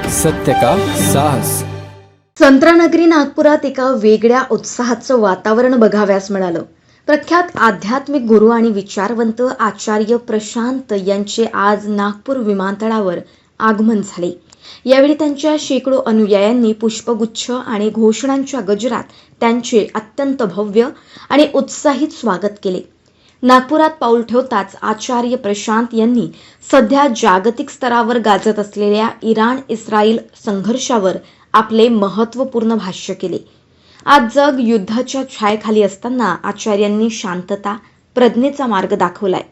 सत्य का साहस। संत्रानगरी नागपुरात एका वेगळ्या उत्साहाचं वातावरण बघाव्यास मिळालं। प्रख्यात आध्यात्मिक गुरु आणि विचारवंत आचार्य प्रशांत यांचे आज नागपूर विमानतळावर आगमन झाले। यावेळी त्यांच्या शेकडो अनुयायांनी पुष्पगुच्छ आणि घोषणांच्या गजरात त्यांचे अत्यंत भव्य आणि उत्साहित स्वागत केले। नागपुरात पाऊल ठेवताच आचार्य प्रशांत यांनी सध्या जागतिक स्तरावर गाजत असलेल्या इराण-इस्रायल संघर्षावर आपले महत्त्वपूर्ण भाष्य केले। आज जग युद्धाच्या छायेखाली असताना आचार्यांनी शांतता, प्रज्ञेचा मार्ग दाखवलाय।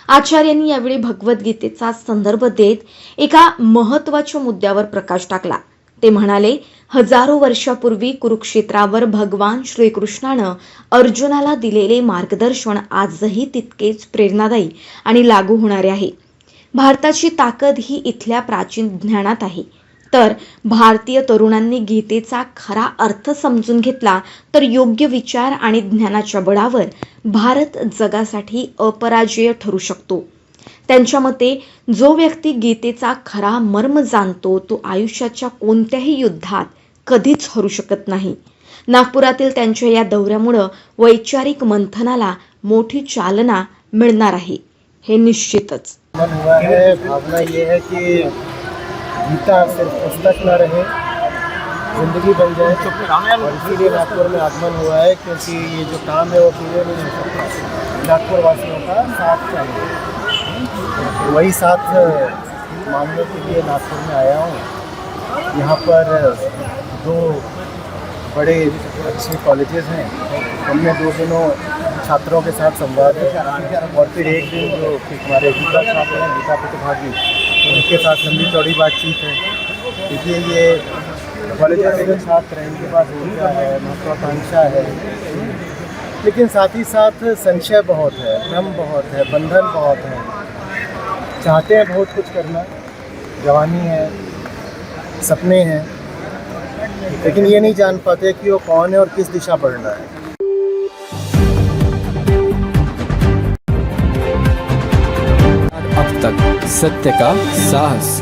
आचार्यांनी यावेळी भगवद्गीतेचा संदर्भ देत एका महत्त्वाच्या मुद्द्यावर प्रकाश टाकला। ते म्हणाले, हजारो वर्षापूर्वी कुरुक्षेत्रावर भगवान श्रीकृष्णानं अर्जुनाला दिलेले मार्गदर्शन आजही तितकेच प्रेरणादायी आणि लागू होणारे आहे। भारताची ताकद ही इथल्या प्राचीन ज्ञानात आहे। तर भारतीय तरुणांनी गीतेचा खरा अर्थ समजून घेतला तर योग्य विचार आणि ज्ञानाच्या बळावर भारत जगासाठी अपराजय ठरू शकतो। त्यांच्या मते जो व्यक्ती गीतेचा खरा मर्म जाणतो तो आयुष्याच्या कोणत्याही युद्धात कधीच हरू शकत नाही। नागपुरातील त्यांच्या या दौऱ्यामुळे वैचारिक मंथनाला मोठी चालना मिळणार आहे, हे निश्चितच। भावना ये है कि गीता सिर्फ पुस्तक न रहे, जिंदगी बन जाए। और इसीलिए नागपुर में आगमन हुआ है, क्योंकि ये जो काम है वो पूरे नहीं हो सकता। नागपुर वासियों का साथ चाहिए, वही साथ मांगने के लिए नागपुर में आया हूँ। यहाँ पर दो बड़े अच्छे कॉलेजेस हैं, उनमें 2 दिनों छात्रों के साथ संवाद है और फिर एक दिन जो हमारे गीता छात्र हैं, गीता प्रतिभागी, उनके साथ लंबी चौड़ी बातचीत है। देखिए, ये कॉलेज के जो छात्र हैं इनके पास ऊर्जा है, महत्वाकांक्षा है, लेकिन साथ ही साथ संशय बहुत है, भ्रम बहुत है, बंधन बहुत है। चाहते हैं बहुत कुछ करना, जवानी है, सपने हैं, लेकिन ये नहीं जान पाते कि वो कौन है और किस दिशा बढ़ना है। अब तक सत्य का साहस।